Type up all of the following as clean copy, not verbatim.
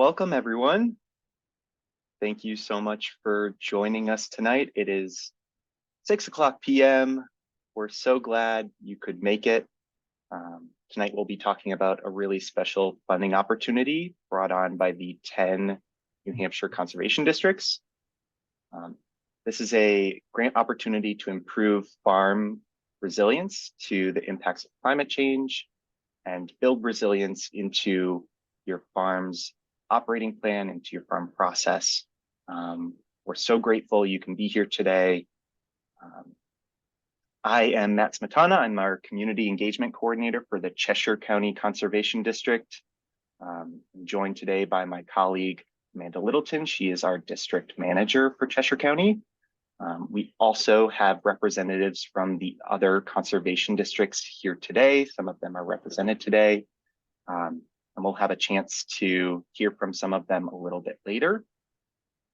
welcome everyone. Thank you so much for joining us tonight. It is 6:00 p.m. We're so glad you could make it. Tonight we'll be talking about a really special funding opportunity brought on by the 10 New Hampshire conservation districts. This is a grant opportunity to improve farm resilience to the impacts of climate change and build resilience into your farm's operating plan, into your farm process. We're so grateful you can be here today. I am Matt Smetana. I'm our community engagement coordinator for the Cheshire County Conservation District. I'm joined today by my colleague, Amanda Littleton. She is our district manager for Cheshire County. We also have representatives from the other conservation districts here today. Some of them are represented today. And we'll have a chance to hear from some of them a little bit later.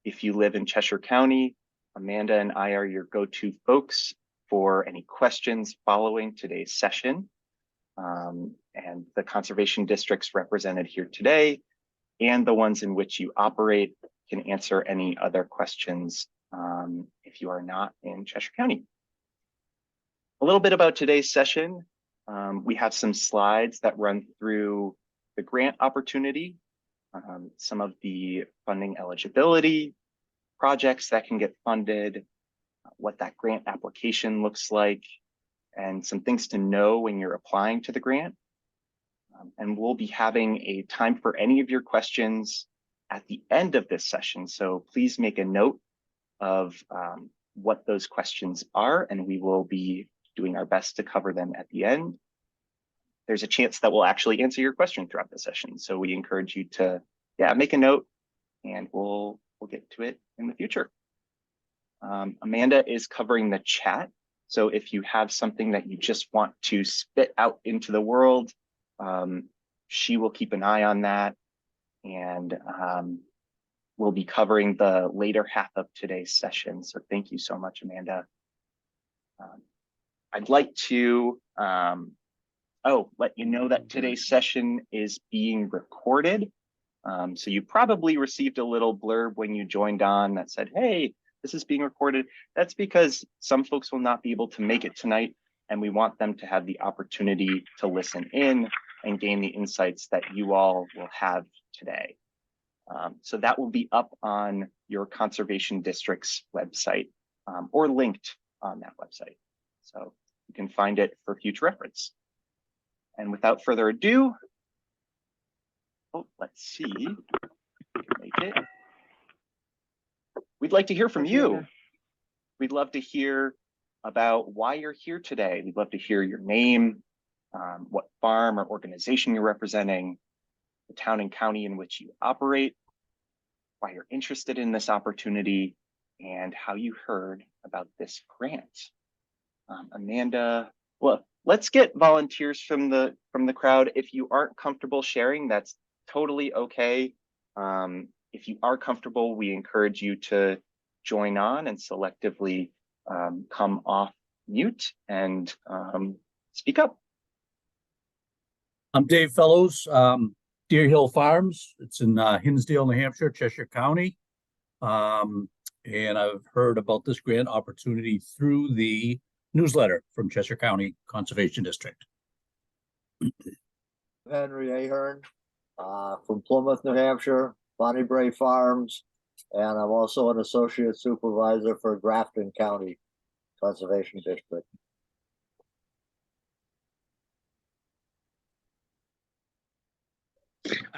If you live in Cheshire County, Amanda and I are your go-to folks for any questions following today's session. And the conservation districts represented here today and the ones in which you operate can answer any other questions if you are not in Cheshire County. A little bit about today's session. We have some slides that run through the grant opportunity, some of the funding eligibility, projects that can get funded, what that grant application looks like, and some things to know when you're applying to the grant. And we'll be having a time for any of your questions at the end of this session. So please make a note of what those questions are, and we will be doing our best to cover them at the end. There's a chance that we'll actually answer your question throughout the session. So we encourage you to, make a note and we'll get to it in the future. Amanda is covering the chat. So if you have something that you just want to spit out into the world, she will keep an eye on that. And we'll be covering the later half of today's session. So thank you so much, Amanda. I'd like to let you know that today's session is being recorded. So you probably received a little blurb when you joined on that said, hey, this is being recorded. That's because some folks will not be able to make it tonight, and we want them to have the opportunity to listen in and gain the insights that you all will have today. So that will be up on your conservation district's website or linked on that website. So you can find it for future reference. And without further ado, let's see if we can make it. We'd like to hear from you. We'd love to hear about why you're here today. We'd love to hear your name, what farm or organization you're representing, the town and county in which you operate, why you're interested in this opportunity, and how you heard about this grant. Amanda, well, let's get volunteers from the crowd. If you aren't comfortable sharing, that's totally okay. If you are comfortable, we encourage you to join on and selectively come off mute and speak up. I'm Dave Fellows, Deer Hill Farms. It's in Hinsdale, New Hampshire, Cheshire County. And I've heard about this grant opportunity through the newsletter from Cheshire County Conservation District. Henry Ahern from Plymouth, New Hampshire, Bonnie Bray Farms, and I'm also an associate supervisor for Grafton County Conservation District.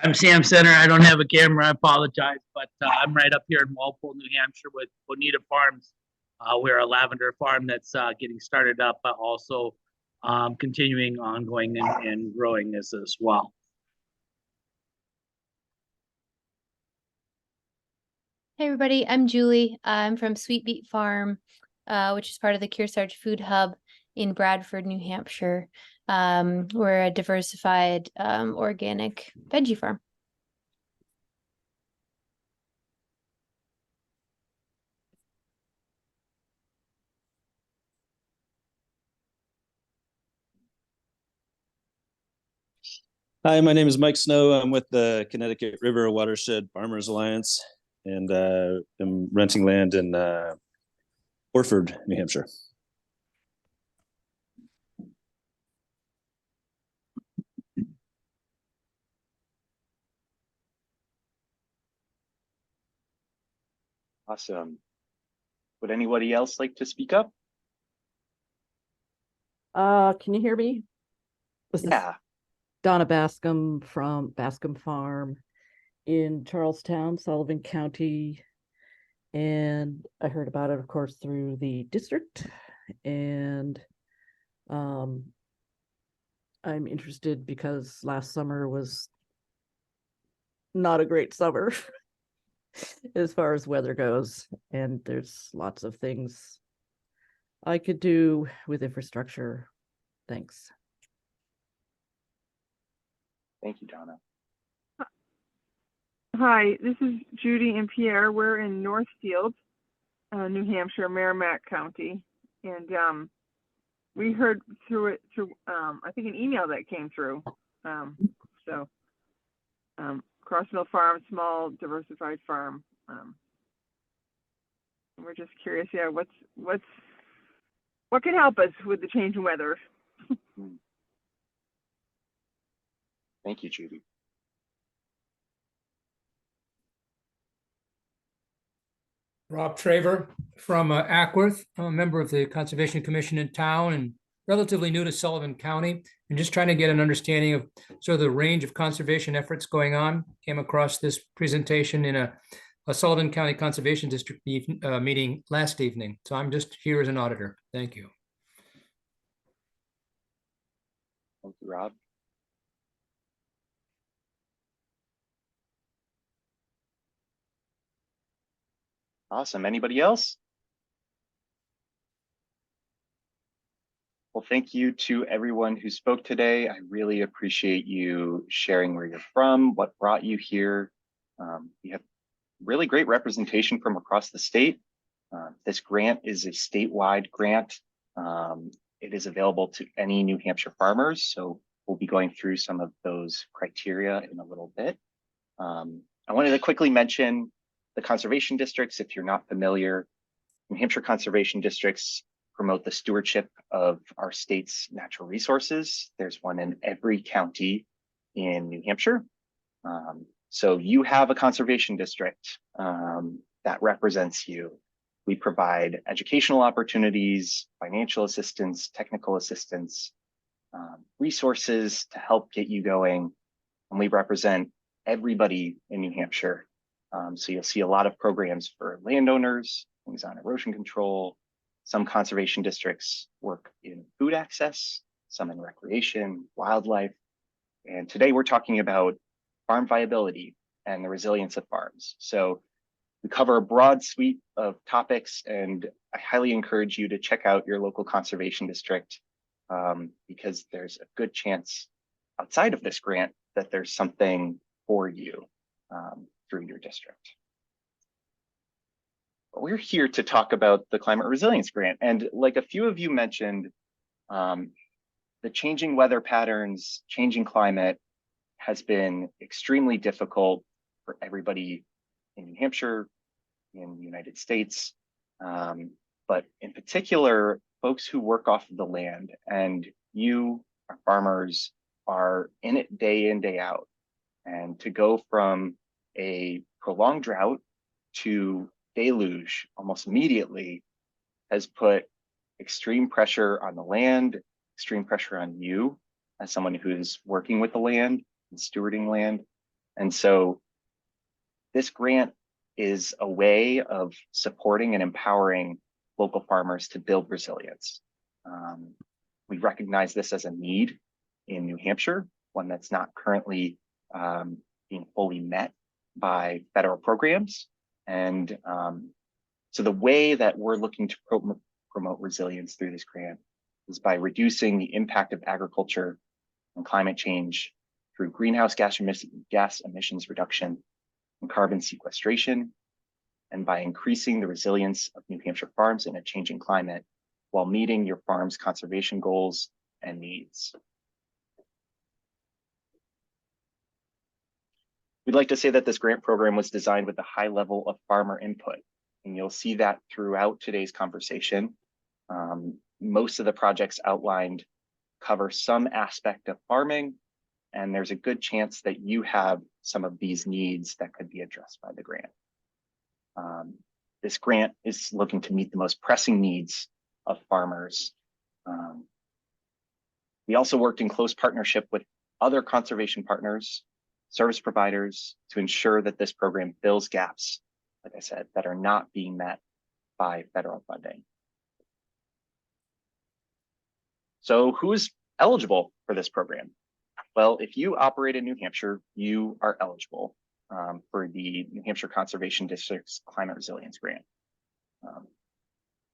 I'm Sam Center. I don't have a camera. I apologize, but I'm right up here in Walpole, New Hampshire with Bonita Farms. We're a lavender farm that's getting started up, but also continuing ongoing and growing this as well. Hey everybody, I'm Julie. I'm from Sweet Beet Farm, which is part of the Kearsarge Food Hub in Bradford, New Hampshire. We're a diversified organic veggie farm. Hi, my name is Mike Snow. I'm with the Connecticut River Watershed Farmers Alliance, and I'm renting land in Orford, New Hampshire. Awesome. Would anybody else like to speak up? Can you hear me? This is Yeah. Donna Bascom from Bascom Farm in Charlestown, Sullivan County. And I heard about it, of course, through the district. And I'm interested because last summer was not a great summer as far as weather goes. And there's lots of things I could do with infrastructure. Thanks. Thank you, Donna. Hi, this is Judy and Pierre. We're in Northfield, New Hampshire, Merrimack County. And we heard through I think an email that came through. Crossville Farm, small diversified farm. We're just curious, yeah, what can help us with the change in weather? Thank you, Judy. Rob Traver from Ackworth. I'm a member of the Conservation Commission in town and relatively new to Sullivan County, and just trying to get an understanding of sort of the range of conservation efforts going on. Came across this presentation in a Sullivan County Conservation District meeting last evening. So I'm just here as an auditor. Thank you. Thank you, Rob. Awesome. Anybody else? Well, thank you to everyone who spoke today. I really appreciate you sharing where you're from, what brought you here. You have really great representation from across the state. This grant is a statewide grant. It is available to any New Hampshire farmers. So we'll be going through some of those criteria in a little bit. I wanted to quickly mention the conservation districts. If you're not familiar, New Hampshire conservation districts promote the stewardship of our state's natural resources. There's one in every county in New Hampshire. So you have a conservation district that represents you. We provide educational opportunities, financial assistance, technical assistance, resources to help get you going. And we represent everybody in New Hampshire. So you'll see a lot of programs for landowners, things on erosion control. Some conservation districts work in food access, some in recreation, wildlife. And today we're talking about farm viability and the resilience of farms. So we cover a broad suite of topics, and I highly encourage you to check out your local conservation district because there's a good chance outside of this grant that there's something for you through your district. But we're here to talk about the Climate Resilience Grant. And like a few of you mentioned, the changing weather patterns, changing climate has been extremely difficult for everybody in New Hampshire, in the United States, but in particular, folks who work off of the land. And you, our farmers, are in it day in, day out. And to go from a prolonged drought to deluge almost immediately has put extreme pressure on the land, extreme pressure on you as someone who's working with the land and stewarding land. And so this grant is a way of supporting and empowering local farmers to build resilience. We recognize this as a need in New Hampshire, one that's not currently being fully met by federal programs. And so the way that we're looking to promote resilience through this grant is by reducing the impact of agriculture and climate change through greenhouse gas emissions reduction and carbon sequestration, and by increasing the resilience of New Hampshire farms in a changing climate while meeting your farm's conservation goals and needs. We'd like to say that this grant program was designed with a high level of farmer input, and you'll see that throughout today's conversation. Most of the projects outlined cover some aspect of farming, and there's a good chance that you have some of these needs that could be addressed by the grant. This grant is looking to meet the most pressing needs of farmers. We also worked in close partnership with other conservation partners, service providers, to ensure that this program fills gaps, like I said, that are not being met by federal funding. So who's eligible for this program? Well, if you operate in New Hampshire, you are eligible for the New Hampshire Conservation District's Climate Resilience Grant.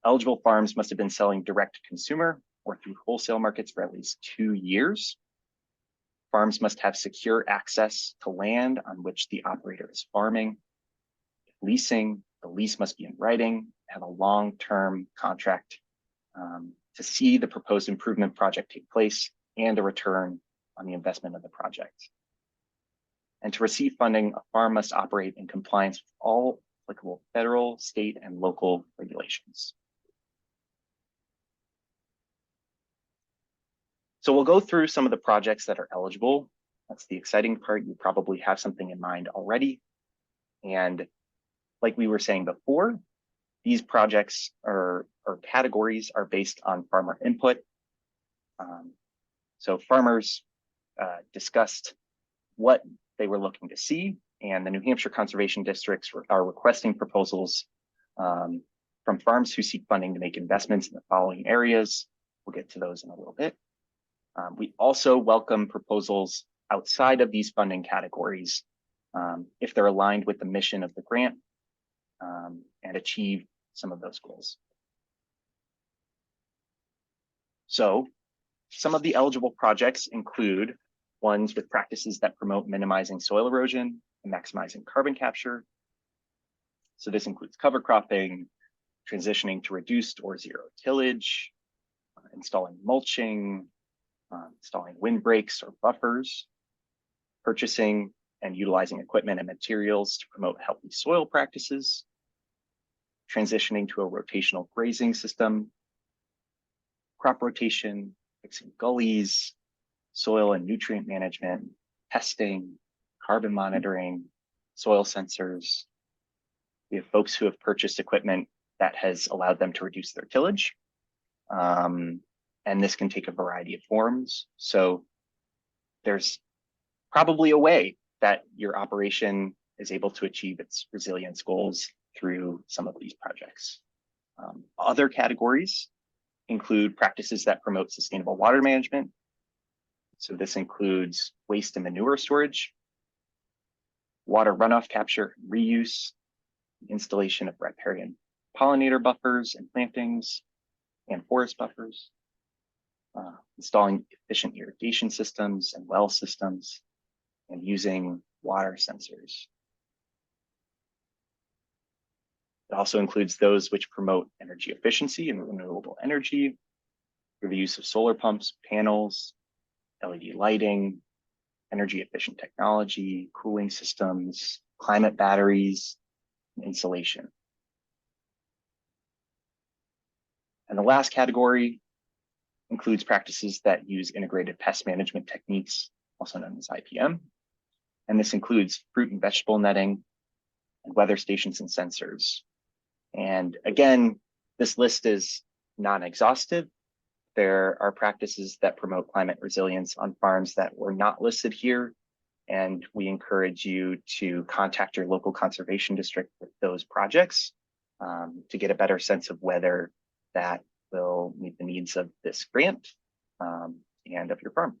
Eligible farms must have been selling direct to consumer or through wholesale markets for at least 2 years. Farms must have secure access to land on which the operator is farming. If leasing, the lease must be in writing, have a long-term contract to see the proposed improvement project take place and a return on the investment of the project. And to receive funding, a farm must operate in compliance with all applicable federal, state, and local regulations. So we'll go through some of the projects that are eligible. That's the exciting part. You probably have something in mind already. And like we were saying before, these projects or categories are based on farmer input. So farmers discussed what they were looking to see, and the New Hampshire Conservation Districts are requesting proposals from farms who seek funding to make investments in the following areas. We'll get to those in a little bit. We also welcome proposals outside of these funding categories if they're aligned with the mission of the grant and achieve some of those goals. So some of the eligible projects include ones with practices that promote minimizing soil erosion and maximizing carbon capture. So this includes cover cropping, transitioning to reduced or zero tillage, installing mulching, installing windbreaks or buffers, purchasing and utilizing equipment and materials to promote healthy soil practices, transitioning to a rotational grazing system, crop rotation, fixing gullies, soil and nutrient management, testing, carbon monitoring, soil sensors. We have folks who have purchased equipment that has allowed them to reduce their tillage. And this can take a variety of forms. So there's probably a way that your operation is able to achieve its resilience goals through some of these projects. Other categories include practices that promote sustainable water management. So this includes waste and manure storage, water runoff capture and reuse, installation of riparian pollinator buffers and plantings, and forest buffers, installing efficient irrigation systems and well systems, and using water sensors. It also includes those which promote energy efficiency and renewable energy through the use of solar pumps, panels, LED lighting, energy efficient technology, cooling systems, climate batteries, and insulation. And the last category includes practices that use integrated pest management techniques, also known as IPM. And this includes fruit and vegetable netting and weather stations and sensors. And again, this list is non-exhaustive. There are practices that promote climate resilience on farms that were not listed here. And we encourage you to contact your local conservation district with those projects to get a better sense of whether that will meet the needs of this grant and of your farm.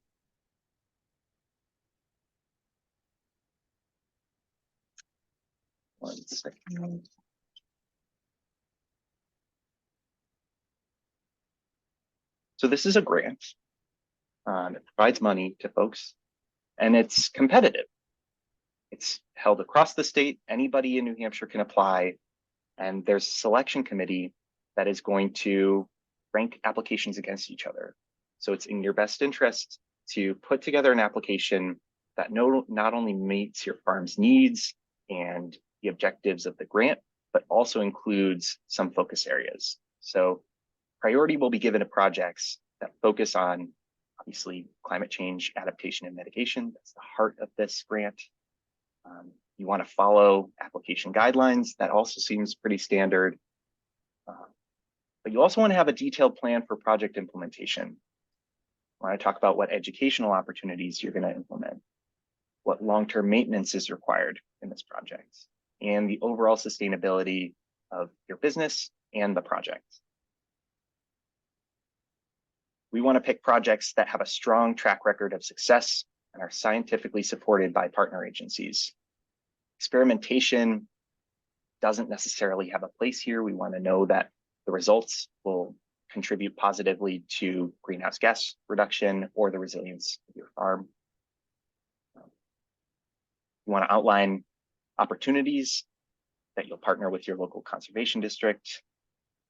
One second. So this is a grant. It provides money to folks, and it's competitive. It's held across the state. Anybody in New Hampshire can apply, and there's a selection committee that is going to rank applications against each other. So it's in your best interest to put together an application that not only meets your farm's needs and the objectives of the grant, but also includes some focus areas. So priority will be given to projects that focus on, obviously, climate change, adaptation, and mitigation. That's the heart of this grant. You want to follow application guidelines. That also seems pretty standard. But you also want to have a detailed plan for project implementation. I want to talk about what educational opportunities you're going to implement, what long-term maintenance is required in this project, and the overall sustainability of your business and the project. We want to pick projects that have a strong track record of success and are scientifically supported by partner agencies. Experimentation doesn't necessarily have a place here. We want to know that the results will contribute positively to greenhouse gas reduction or the resilience of your farm. You want to outline opportunities that you'll partner with your local conservation district.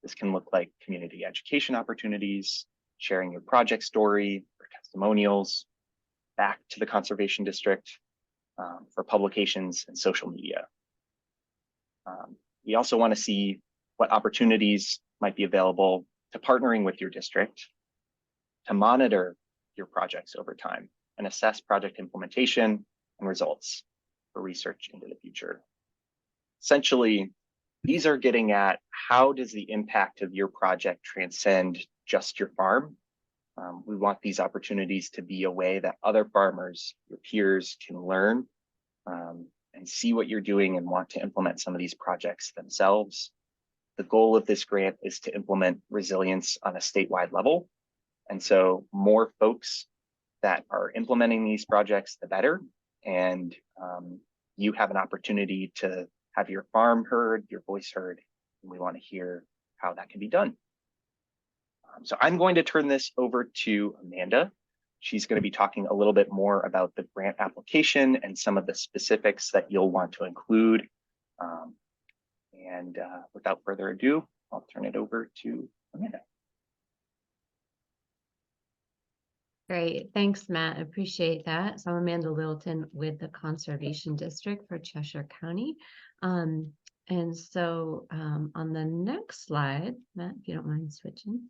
This can look like community education opportunities, sharing your project story or testimonials back to the conservation district for publications and social media. We also want to see what opportunities might be available to partnering with your district to monitor your projects over time and assess project implementation and results for research into the future. Essentially, these are getting at how does the impact of your project transcend just your farm? We want these opportunities to be a way that other farmers, your peers, can learn and see what you're doing and want to implement some of these projects themselves. The goal of this grant is to implement resilience on a statewide level. And so more folks that are implementing these projects, the better. And you have an opportunity to have your farm heard, your voice heard, and we want to hear how that can be done. So I'm going to turn this over to Amanda. She's going to be talking a little bit more about the grant application and some of the specifics that you'll want to include. Without further ado, I'll turn it over to Amanda. Great, thanks, Matt. I appreciate that. So I'm Amanda Littleton with the Conservation District for Cheshire County. On the next slide, Matt, if you don't mind switching.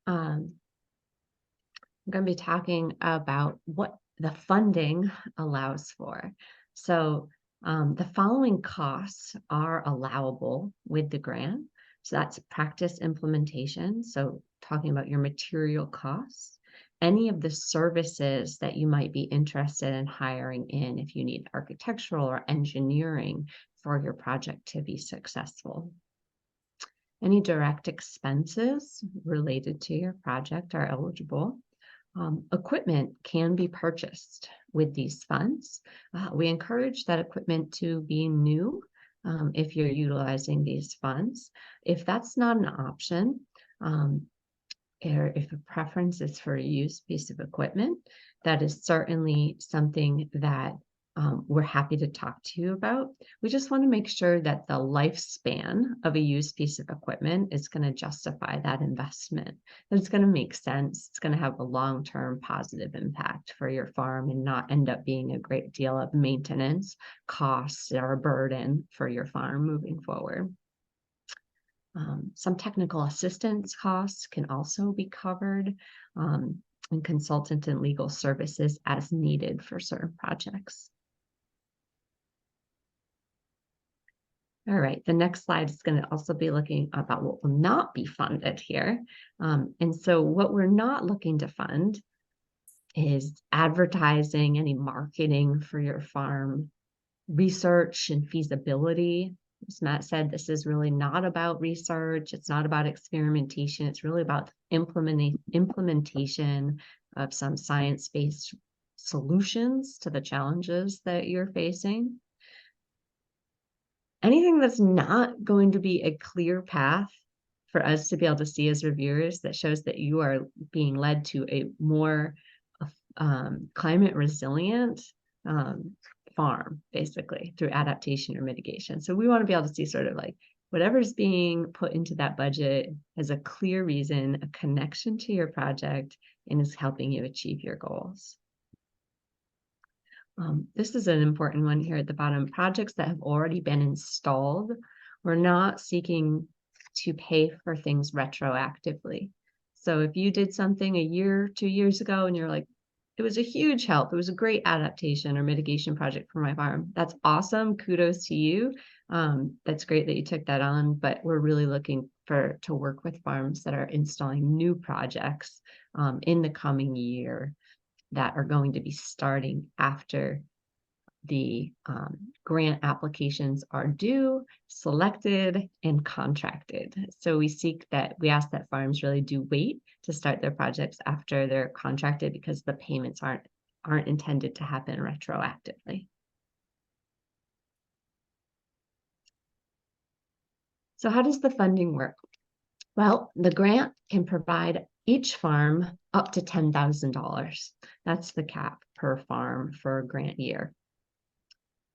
I'm going to be talking about what the funding allows for. So the following costs are allowable with the grant. So that's practice implementation. So talking about your material costs, any of the services that you might be interested in hiring in if you need architectural or engineering for your project to be successful. Any direct expenses related to your project are eligible. Equipment can be purchased with these funds. We encourage that equipment to be new if you're utilizing these funds. If that's not an option, or if a preference is for a used piece of equipment, that is certainly something that we're happy to talk to you about. We just want to make sure that the lifespan of a used piece of equipment is going to justify that investment. That it's going to make sense. It's going to have a long-term positive impact for your farm and not end up being a great deal of maintenance costs or a burden for your farm moving forward. Some technical assistance costs can also be covered, and consultant and legal services as needed for certain projects. All right, the next slide is going to also be looking about what will not be funded here. And so what we're not looking to fund is advertising, any marketing for your farm, research and feasibility. As Matt said, this is really not about research. It's not about experimentation. It's really about implementation of some science-based solutions to the challenges that you're facing. Anything that's not going to be a clear path for us to be able to see as reviewers that shows that you are being led to a more climate resilient farm, basically, through adaptation or mitigation. So we want to be able to see sort of like whatever's being put into that budget has a clear reason, a connection to your project, and is helping you achieve your goals. This is an important one here at the bottom. Projects that have already been installed. We're not seeking to pay for things retroactively. So if you did something a year, 2 years ago, and you're like, it was a huge help, it was a great adaptation or mitigation project for my farm, that's awesome. Kudos to you. That's great that you took that on, but we're really looking to work with farms that are installing new projects in the coming year that are going to be starting after the grant applications are due, selected, and contracted. So we ask that farms really do wait to start their projects after they're contracted, because the payments aren't intended to happen retroactively. So how does the funding work? Well, the grant can provide each farm up to $10,000. That's the cap per farm for a grant year.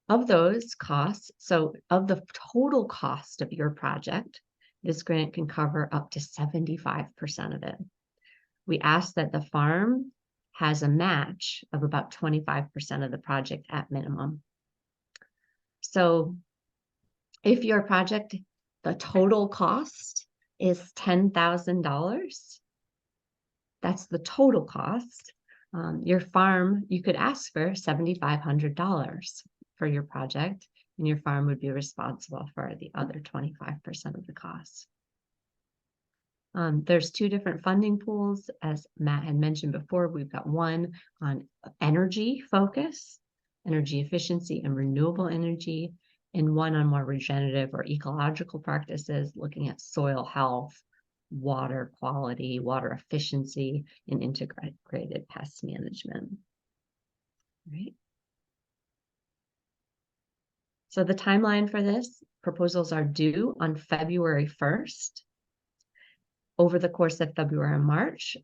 Of those costs, so of the total cost of your project, this grant can cover up to 75% of it. We ask that the farm has a match of about 25% of the project at minimum. So if your project, the total cost is $10,000, that's the total cost. Your farm, you could ask for $7,500 for your project, and your farm would be responsible for the other 25% of the cost. There's 2 different funding pools, as Matt had mentioned before. We've got one on energy focus, energy efficiency and renewable energy, and one on more regenerative or ecological practices, looking at soil health, water quality, water efficiency, and integrated pest management. All right. So the timeline for this, proposals are due on February 1st. Over the course of February and March,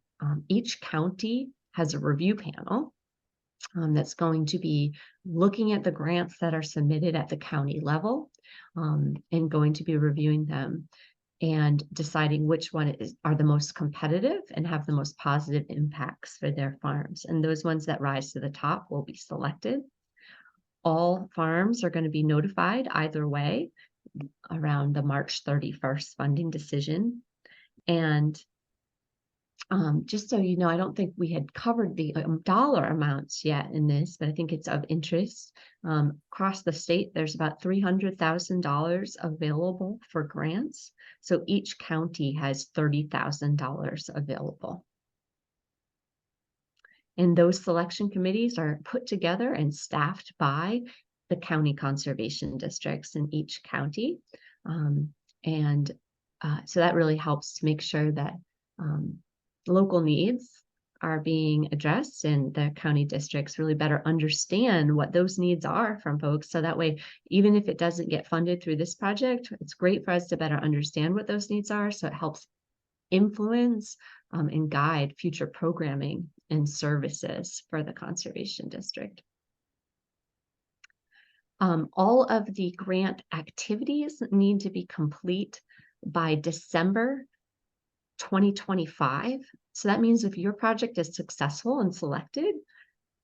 each county has a review panel that's going to be looking at the grants that are submitted at the county level and going to be reviewing them and deciding which one are the most competitive and have the most positive impacts for their farms. And those ones that rise to the top will be selected. All farms are going to be notified either way around the March 31st funding decision. And just so you know, I don't think we had covered the dollar amounts yet in this, but I think it's of interest. Across the state, there's about $300,000 available for grants. So each county has $30,000 available. And those selection committees are put together and staffed by the county conservation districts in each county. So that really helps to make sure that local needs are being addressed and the county districts really better understand what those needs are from folks. So that way, even if it doesn't get funded through this project, it's great for us to better understand what those needs are. So it helps influence and guide future programming and services for the conservation district. All of the grant activities need to be complete by December 2025. So that means if your project is successful and selected,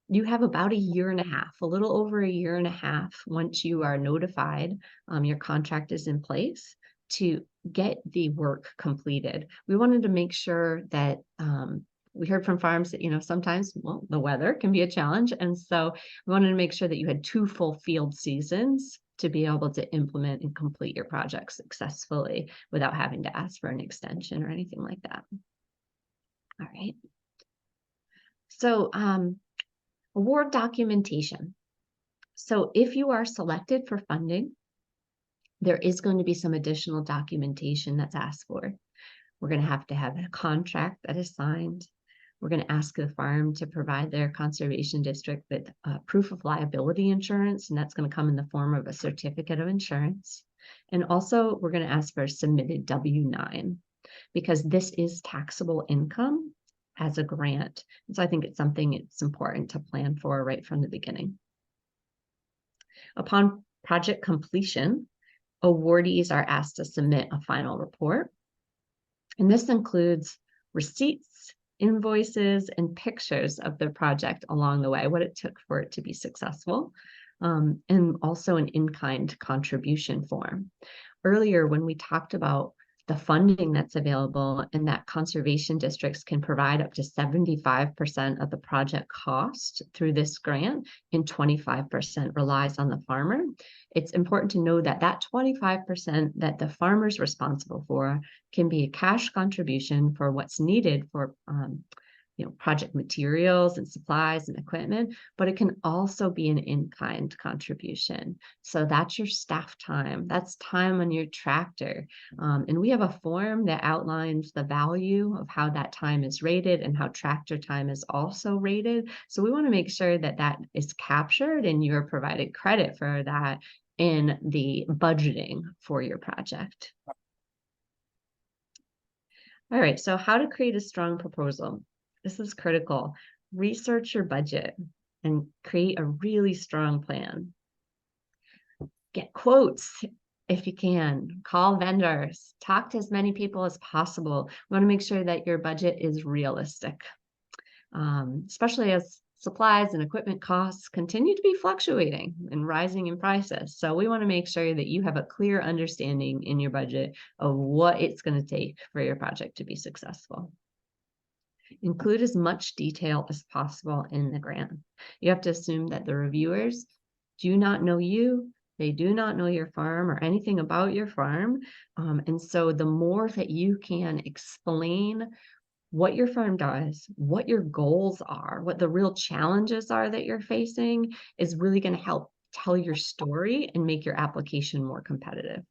you have about 1.5 years, a little over 1.5 years once you are notified, your contract is in place to get the work completed. We wanted to make sure that we heard from farms that, you know, sometimes, well, the weather can be a challenge. And so we wanted to make sure that you had 2 full field seasons to be able to implement and complete your project successfully without having to ask for an extension or anything like that. All right. So award documentation. So if you are selected for funding, there is going to be some additional documentation that's asked for. We're going to have a contract that is signed. We're going to ask the farm to provide their conservation district with proof of liability insurance, and that's going to come in the form of a certificate of insurance. And also, we're going to ask for a submitted W-9 because this is taxable income as a grant. And so I think it's something it's important to plan for right from the beginning. Upon project completion, awardees are asked to submit a final report. And this includes receipts invoices and pictures of their project along the way, what it took for it to be successful, and also an in-kind contribution form. Earlier, when we talked about the funding that's available and that conservation districts can provide up to 75% of the project cost through this grant and 25% relies on the farmer, it's important to know that that 25% that the farmer's responsible for can be a cash contribution for what's needed for project materials and supplies and equipment, but it can also be an in-kind contribution. So that's your staff time. That's time on your tractor. And we have a form that outlines the value of how that time is rated and how tractor time is also rated. So we want to make sure that that is captured and you're provided credit for that in the budgeting for your project. All right, so how to create a strong proposal. This is critical. Research your budget and create a really strong plan. Get quotes if you can. Call vendors. Talk to as many people as possible. We want to make sure that your budget is realistic, especially as supplies and equipment costs continue to be fluctuating and rising in prices. So we want to make sure that you have a clear understanding in your budget of what it's going to take for your project to be successful. Include as much detail as possible in the grant. You have to assume that the reviewers do not know you, they do not know your farm or anything about your farm. And so the more that you can explain what your farm does, what your goals are, what the real challenges are that you're facing is really going to help tell your story and make your application more competitive.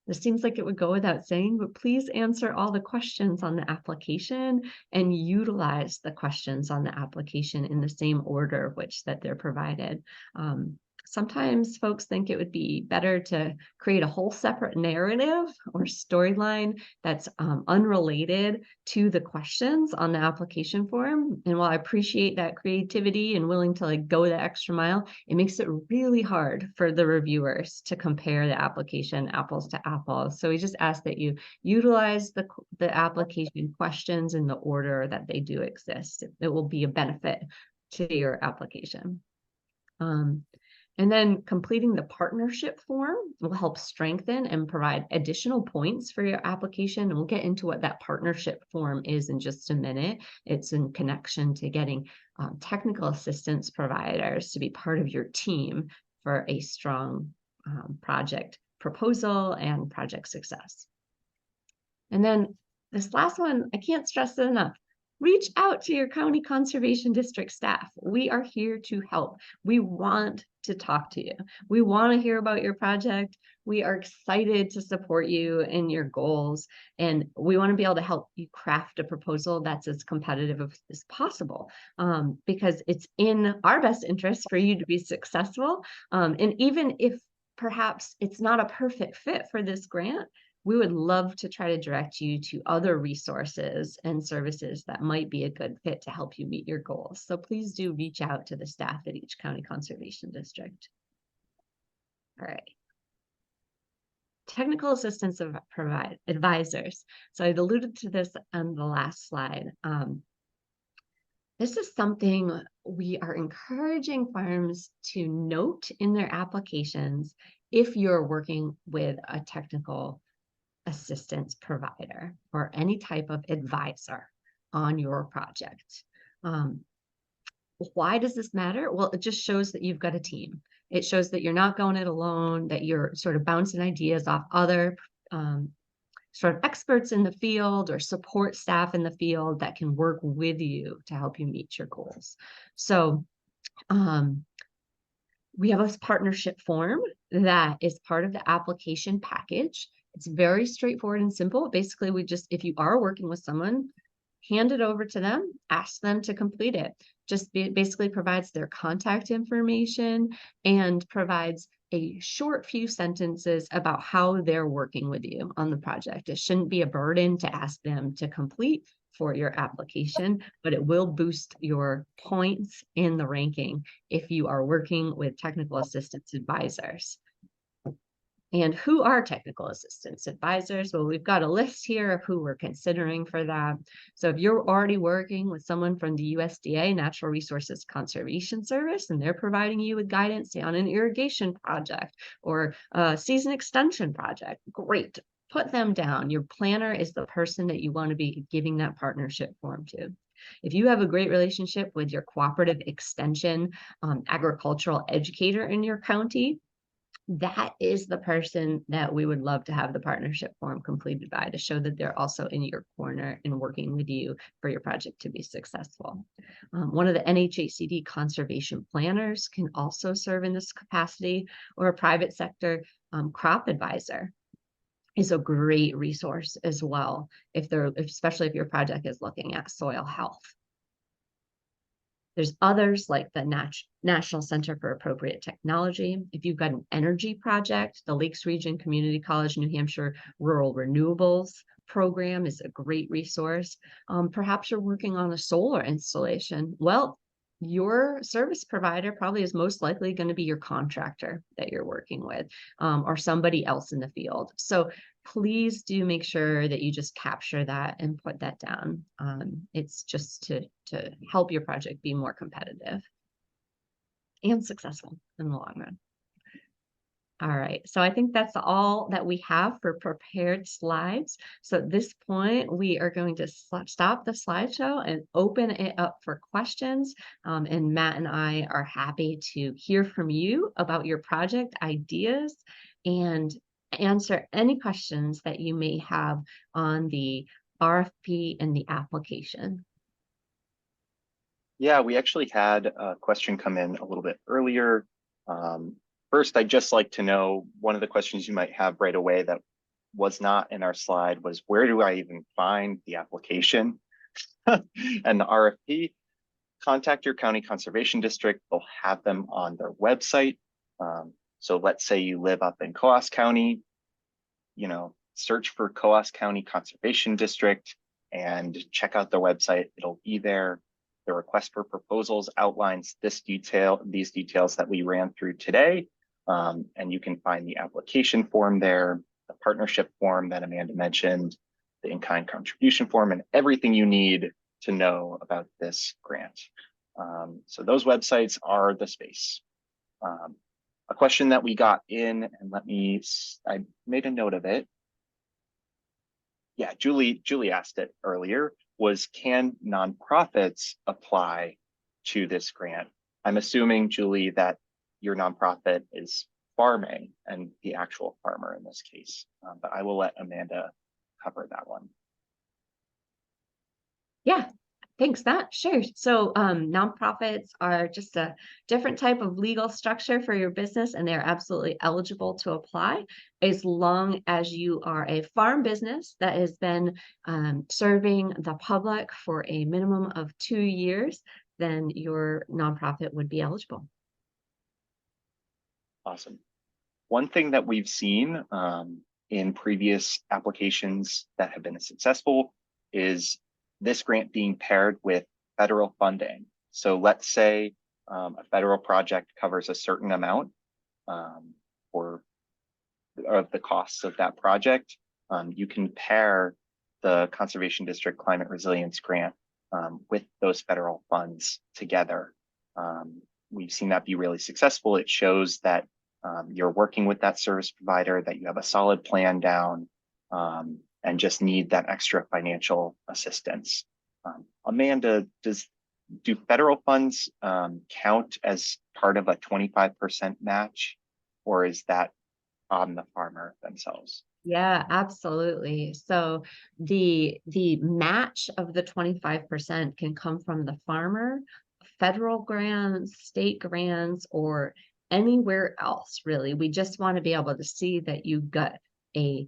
This seems like it would go without saying, but please answer all the questions on the application and utilize the questions on the application in the same order which that they're provided. Sometimes folks think it would be better to create a whole separate narrative or storyline that's unrelated to the questions on the application form. And while I appreciate that creativity and willing to go the extra mile, it makes it really hard for the reviewers to compare the application apples to apples. So we just ask that you utilize the application questions in the order that they do exist. It will be a benefit to your application. And then completing the partnership form will help strengthen and provide additional points for your application. And we'll get into what that partnership form is in just a minute. It's in connection to getting technical assistance providers to be part of your team for a strong project proposal and project success. And then this last one, I can't stress it enough. Reach out to your county conservation district staff. We are here to help. We want to talk to you. We want to hear about your project. We are excited to support you in your goals. And we want to be able to help you craft a proposal that's as competitive as possible, because it's in our best interest for you to be successful. And even if perhaps it's not a perfect fit for this grant, we would love to try to direct you to other resources and services that might be a good fit to help you meet your goals. So please do reach out to the staff at each county conservation district. All right. Technical assistance provide advisors. So I'd alluded to this on the last slide. This is something we are encouraging farms to note in their applications if you're working with a technical assistance provider or any type of advisor on your project. Why does this matter? Well, it just shows that you've got a team. It shows that you're not going it alone, that you're sort of bouncing ideas off other sort of experts in the field or support staff in the field that can work with you to help you meet your goals. So we have a partnership form that is part of the application package. It's very straightforward and simple. Basically, if you are working with someone, hand it over to them, ask them to complete it. Basically provides their contact information and provides a short few sentences about how they're working with you on the project. It shouldn't be a burden to ask them to complete for your application, but it will boost your points in the ranking if you are working with technical assistance advisors. And who are technical assistance advisors? Well, we've got a list here of who we're considering for that. So if you're already working with someone from the USDA Natural Resources Conservation Service, and they're providing you with guidance on an irrigation project or a season extension project, great. Put them down. Your planner is the person that you want to be giving that partnership form to. If you have a great relationship with your cooperative extension agricultural educator in your county, that is the person that we would love to have the partnership form completed by, to show that they're also in your corner and working with you for your project to be successful. One of the NHACD conservation planners can also serve in this capacity, or a private sector crop advisor is a great resource as well, especially if your project is looking at soil health. There's others like the National Center for Appropriate Technology. If you've got an energy project, the Lakes Region Community College New Hampshire Rural Renewables program is a great resource. Perhaps you're working on a solar installation. Well, your service provider probably is most likely going to be your contractor that you're working with, or somebody else in the field. So please do make sure that you just capture that and put that down. It's just to help your project be more competitive and successful in the long run. All right, so I think that's all that we have for prepared slides. So at this point, we are going to stop the slideshow and open it up for questions. And Matt and I are happy to hear from you about your project ideas and answer any questions that you may have on the RFP and the application. Yeah, we actually had a question come in a little bit earlier. First, I'd just like to know, one of the questions you might have right away that was not in our slide was, where do I even find the application and the RFP? Contact your county conservation district. They'll have them on their website. So let's say you live up in Coos County, search for Coos County Conservation District and check out their website. It'll be there. The request for proposals outlines these details that we ran through today. And you can find the application form there, the partnership form that Amanda mentioned, the in-kind contribution form, and everything you need to know about this grant. So those websites are the space. A question that we got in, and I made a note of it. Yeah, Julie asked it earlier, was can nonprofits apply to this grant? I'm assuming, Julie, that your nonprofit is farming and the actual farmer in this case, but I will let Amanda cover that one. Yeah, thanks, Matt. Sure. So nonprofits are just a different type of legal structure for your business, and they're absolutely eligible to apply as long as you are a farm business that has been serving the public for a minimum of 2 years. Then your nonprofit would be eligible. Awesome. One thing that we've seen in previous applications that have been successful is this grant being paired with federal funding. So let's say a federal project covers a certain amount of the costs of that project. You can pair the Conservation District Climate Resilience Grant with those federal funds together. We've seen that be really successful. It shows that you're working with that service provider, that you have a solid plan down, and just need that extra financial assistance. Amanda, do federal funds count as part of a 25% match, or is that on the farmer themselves? Yeah, absolutely. So the match of the 25% can come from the farmer, federal grants, state grants, or anywhere else, really. We just want to be able to see that you got a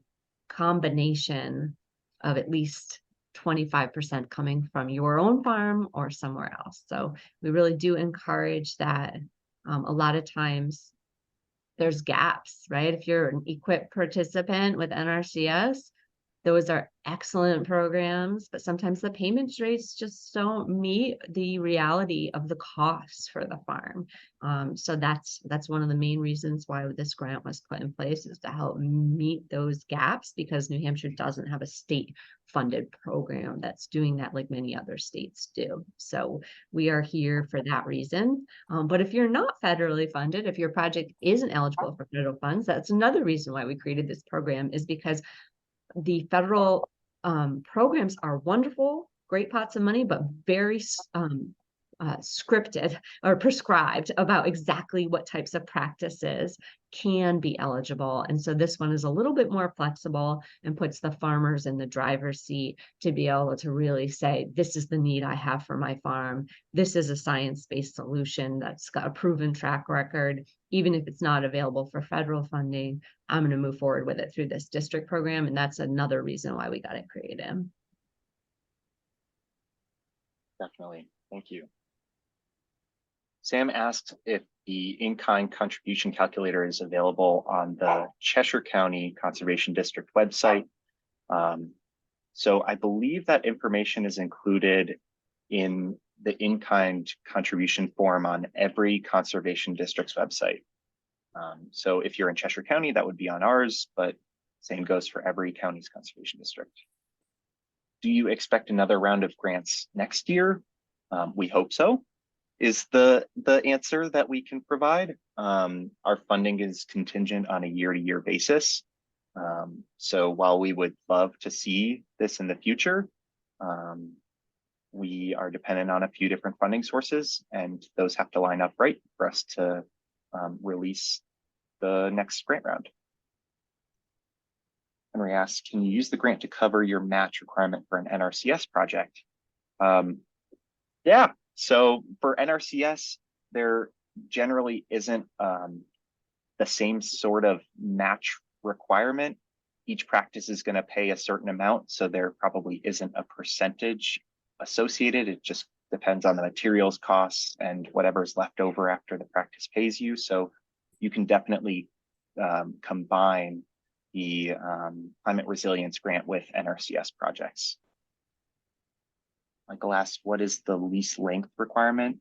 combination of at least 25% coming from your own farm or somewhere else. So we really do encourage that. A lot of times there's gaps, right? If you're an equipped participant with NRCS, Those are excellent programs, but sometimes the payment rates just don't meet the reality of the costs for the farm. So that's one of the main reasons why this grant was put in place, is to help meet those gaps, because New Hampshire doesn't have a state funded program that's doing that like many other states do. So we are here for that reason. But if you're not federally funded, if your project isn't eligible for federal funds, that's another reason why we created this program, is because the federal programs are wonderful, great pots of money, but very scripted or prescribed about exactly what types of practices can be eligible. And so this one is a little bit more flexible and puts the farmers in the driver's seat to be able to really say, this is the need I have for my farm. This is a science-based solution that's got a proven track record. Even if it's not available for federal funding, I'm going to move forward with it through this district program. And that's another reason why we got it created. Definitely. Thank you. Sam asked if the in-kind contribution calculator is available on the Cheshire County Conservation District website. So I believe that information is included in the in-kind contribution form on every conservation district's website. So if you're in Cheshire County, that would be on ours, but same goes for every county's conservation district. Do you expect another round of grants next year? We hope so, is the answer that we can provide. Our funding is contingent on a year-to-year basis. So while we would love to see this in the future, we are dependent on a few different funding sources, and those have to line up right for us to release the next grant round. Henry asks, can you use the grant to cover your match requirement for an NRCS project? Yeah, so for NRCS, there generally isn't the same sort of match requirement. Each practice is going to pay a certain amount, so there probably isn't a percentage associated. It just depends on the materials costs and whatever's left over after the practice pays you. So you can definitely combine the climate resilience grant with NRCS projects. Michael asks, what is the lease length requirement?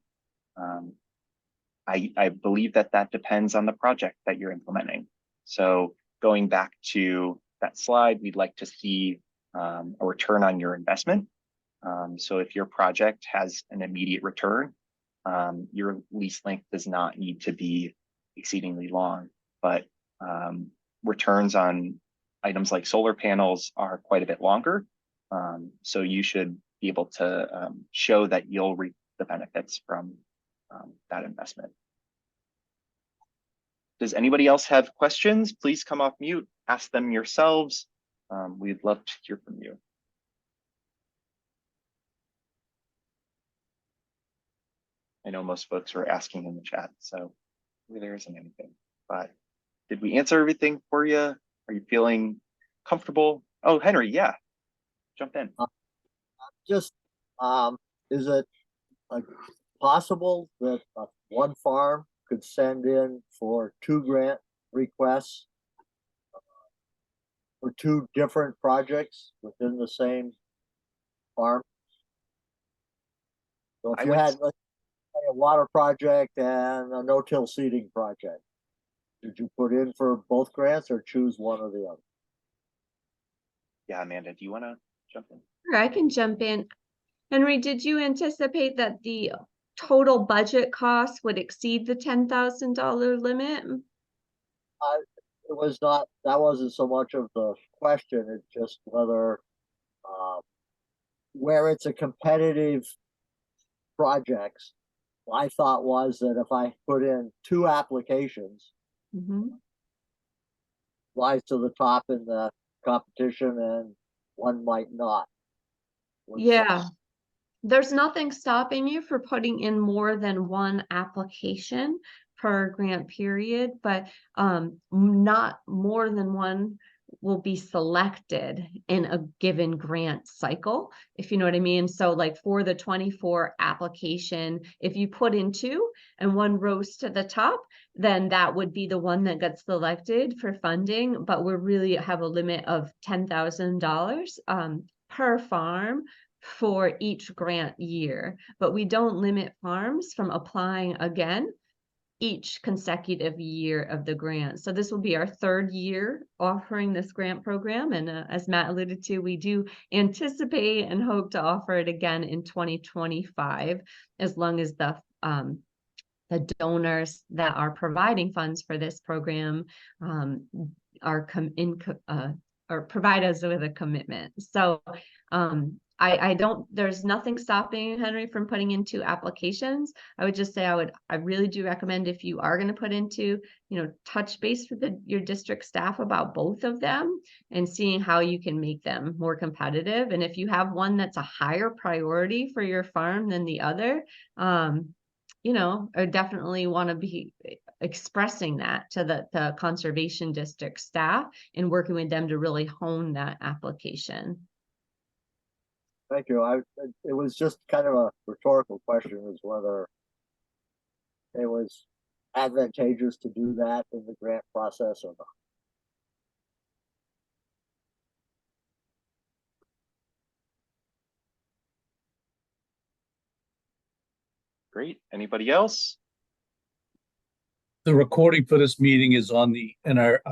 I believe that depends on the project that you're implementing. So going back to that slide, we'd like to see a return on your investment. So if your project has an immediate return, your lease length does not need to be exceedingly long, but returns on items like solar panels are quite a bit longer. So you should be able to show that you'll reap the benefits from that investment. Does anybody else have questions? Please come off mute, ask them yourselves. We'd love to hear from you. I know most folks are asking in the chat, so maybe there isn't anything, but did we answer everything for you? Are you feeling comfortable? Oh, Henry, yeah, jump in. Just, is it possible that one farm could send in for 2 grant requests for 2 different projects within the same farm? So if you had, let's say, a water project and a no-till seeding project, did you put in for both grants or choose one or the other? Yeah, Amanda, do you want to jump in? Sure, I can jump in. Henry, did you anticipate that the total budget cost would exceed the $10,000 limit? It was not, that wasn't so much of the question, it's just whether, where it's a competitive projects, my thought was that if I put in 2 applications, rise to the top in the competition and one might not. Yeah. There's nothing stopping you for putting in more than 1 application per grant period, but not more than one will be selected in a given grant cycle, if you know what I mean. So like for the 24 application, if you put in 2 and one rose to the top, then that would be the one that gets selected for funding. But we really have a limit of $10,000 per farm for each grant year. But we don't limit farms from applying again each consecutive year of the grant. So this will be our 3rd year offering this grant program. And as Matt alluded to, we do anticipate and hope to offer it again in 2025, as long as the donors that are providing funds for this program or provide us with a commitment. So there's nothing stopping Henry from putting into applications. I would just say I really do recommend, if you are going to put into, touch base with your district staff about both of them and seeing how you can make them more competitive. And if you have one that's a higher priority for your farm than the other, I definitely want to be expressing that to the conservation district staff and working with them to really hone that application. Thank you. It was just kind of a rhetorical question, was whether it was advantageous to do that in the grant process or not. Great. Anybody else? The recording for this meeting is in our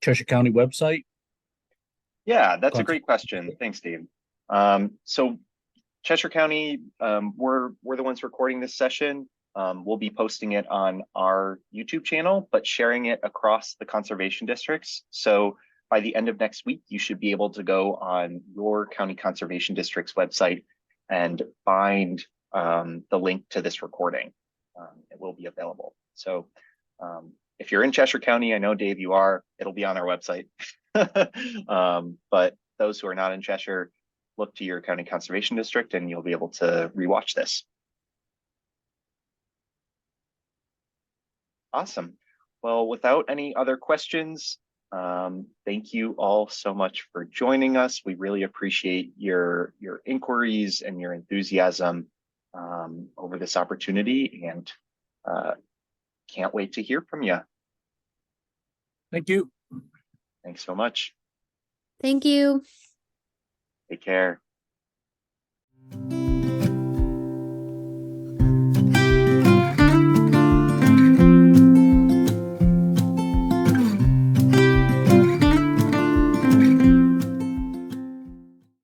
Cheshire County website. Yeah, that's a great question. Thanks, Dave. So Cheshire County, we're the ones recording this session. We'll be posting it on our YouTube channel, but sharing it across the conservation districts. So by the end of next week, you should be able to go on your county conservation district's website and find the link to this recording. It will be available. So if you're in Cheshire County, I know, Dave, you are, it'll be on our website. But those who are not in Cheshire, look to your county conservation district and you'll be able to rewatch this. Awesome. Well, without any other questions, thank you all so much for joining us. We really appreciate your inquiries and your enthusiasm over this opportunity, and can't wait to hear from you. Thank you. Thanks so much. Thank you. Take care.